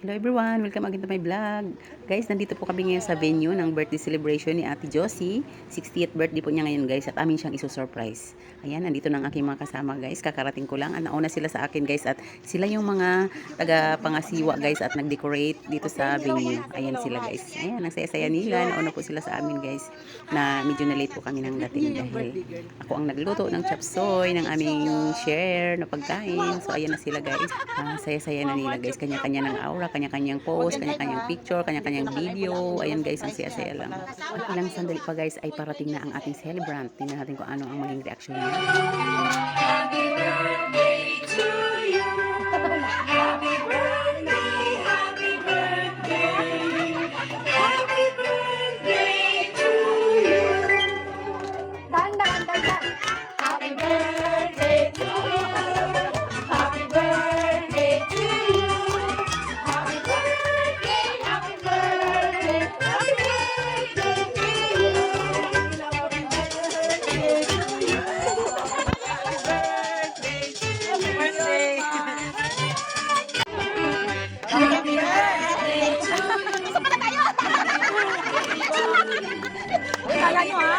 Hello everyone! Welcome again to my vlog. Guys, nandito po kami ngayon sa venue ng birthday celebration ni Ate Josie. 60th birthday po niya ngayon guys at amin siyang iso-surprise. Ayan, nandito ng aking mga kasama guys. Kakarating ko lang. Nauna sila sa akin guys at sila yung mga taga-pangasiwa guys at nag-decorate dito sa venue. Ayan sila guys. Ayan, ang saya-saya nila. Nauna po sila sa amin guys na medyo na late po kami ng dating dahil ako ang nagluto ng chop suey ng aming share na pagkain. So ayan na sila guys. Saya-saya na nila guys. Kanya-kanya ng aura, kanya-kanyang post, kanya-kanyang picture, kanya-kanyang video. Ayan guys, ang saya-saya lang. At ilang sandali pa guys ay parating na ang ating celebrant. Tingnan natin kung ano ang maging reaction niya. Happy birthday to you. Happy birthday, happy birthday. Happy birthday to you. Dahan-dahan. Happy birthday to you. Happy birthday to you. Happy birthday, happy birthday. Happy birthday to you. Happy birthday to you. Kaya nyo ha?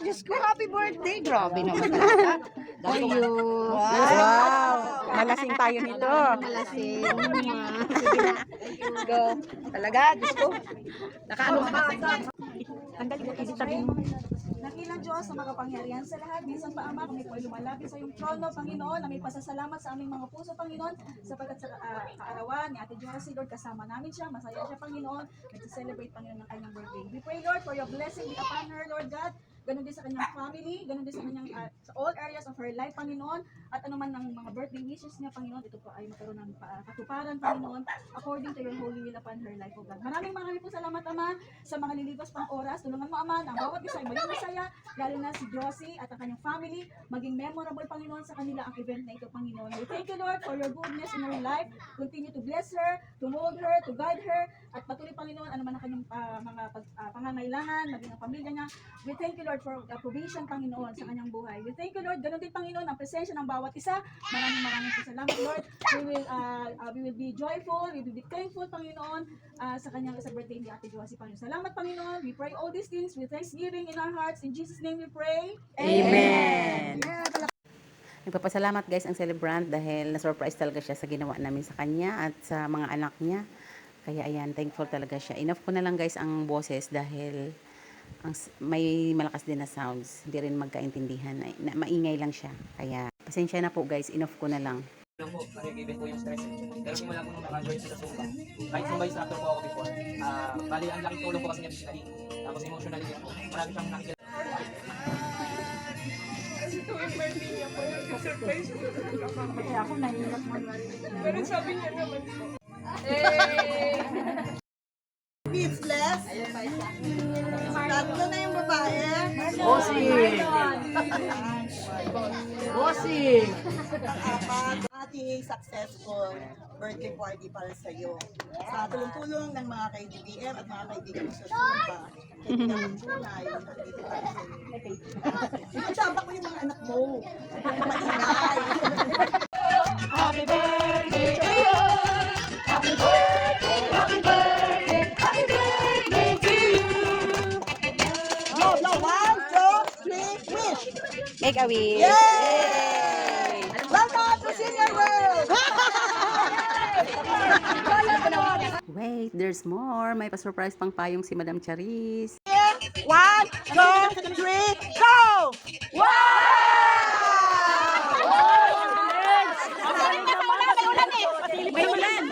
Diyos ko, happy birthday. Grabe naman talaga. Thank you. Wow! Malasing tayo nito. Malasing. Sige na. Go. Talaga, Diyos ko. Nakaano ka ba? Tanggal mo, sabihin mo. Dakilang Diyos na makapangyarihan sa lahat, minsan pa Ama, kami po ay lumalapit sa iyong trono, Panginoon, na may pasasalamat sa aming mga puso, Panginoon, sapagkat sa kaarawan ni Ate Josie, Lord, kasama namin siya, masaya siya, Panginoon, nag-celebrate, Panginoon, ng kanyang birthday. We pray, Lord, for your blessing be upon her, Lord God, ganun din sa kanyang family, ganun din sa kanyang, sa all areas of her life, Panginoon, at anuman ng mga birthday wishes niya, Panginoon, ito po ay magkaroon ng katuparan, Panginoon, according to your holy will upon her life, O God. Maraming po salamat, Ama, sa mga nilipas pang oras, tulungan mo, Ama, na ang bawat isa ay maging masaya, lalo na si Josie at ang kanyang family, maging memorable, Panginoon, sa kanila ang event na ito, Panginoon. We thank you, Lord, for your goodness in her life. Continue to bless her, to mold her, to guide her, at patuloy, Panginoon, ano man ang kanyang mga pangangailangan, maging ang pamilya niya. We thank you, Lord, for provision, Panginoon, sa kanyang buhay. We thank you, Lord, ganun din, Panginoon, ang presensya ng bawat isa. Maraming salamat, Lord. We will be joyful, we will be thankful, Panginoon, sa kanyang sa birthday ni Ate Josie, Panginoon. Salamat, Panginoon. We pray all these things with thanksgiving in our hearts. In Jesus' name we pray. Amen! Nagpapasalamat guys ang celebrant dahil na-surprise talaga siya sa ginawa namin sa kanya at sa mga anak niya. Kaya ayan, thankful talaga siya. Enough ko na lang guys ang boses dahil may malakas din na sounds. Hindi rin magkaintindihan. Maingay lang siya. Kaya pasensya na po guys, enough ko na lang. Lang po, nag-event po yung stress. Pero simula po nung naka-join sa Zumba. Kahit Zumba instructor po ako before. Bali, ang laking tulong po kasi niya physically. Tapos emotionally din po. Marami siyang nakikita. Kasi ito yung birthday niya po. Surprise ko. Kaya ako nahihirap mo. Pero sabi niya naman po. Beatless. Tatlo na yung babae. Bossy! Josie! apat ating successful birthday party para sa iyo. Sa tulong-tulong ng mga kay-DBM at mga kaibigan mo sa Sumba. Kaibigan ng tunay, nandito tayo sa iyo. Ipagsama ko yung mga anak mo. Maingay. Happy birthday to you! Happy birthday, happy birthday, happy birthday to you! No, 1, 2, 3, wish! Make a wish. Yay! Welcome to Senior World! Wait, there's more. May pa-surprise pang payong si Madam Charis. 1, 2, 3, go! May ulan!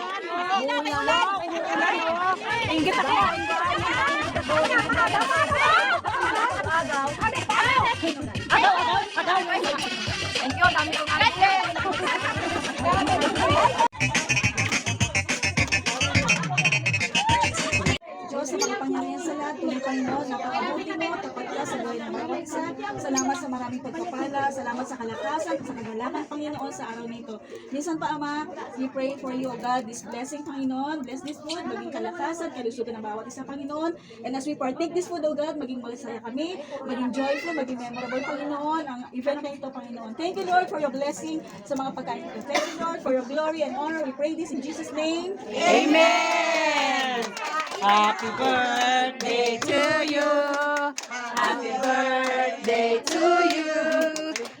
Ingit ako! Thank you, dami kong Diyos, sa makapangyarihan sa lahat, tuloy Panginoon, napakabuti mo, tapat ka sa buhay ng bawat isa. Salamat sa maraming pagpapala, salamat sa kalakasan, sa kagalakan, Panginoon, sa araw na ito. Minsan pa, Ama, we pray for you, O God, this blessing, Panginoon, bless this food, maging kalakasan, kalusugan ng bawat isa, Panginoon. And as we partake this food, O God, maging malasaya kami, maging joyful, maging memorable, Panginoon, ang event na ito, Panginoon. Thank you, Lord, for your blessing sa mga pagkain ito. Thank you, Lord, for your glory and honor. We pray this in Jesus' name. Amen! Happy birthday to you! Happy birthday to you!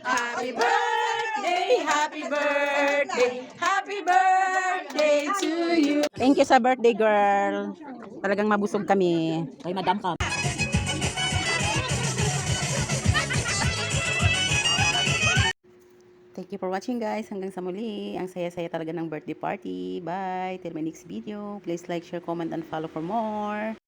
Happy birthday! Happy birthday! Happy birthday to you! Thank you sa birthday, girl. Talagang mabusog kami. Ay, madam ka. Thank you for watching, guys. Hanggang sa muli. Ang saya-saya talaga ng birthday party. Bye. Till my next video. Please like, share, comment, and follow for more.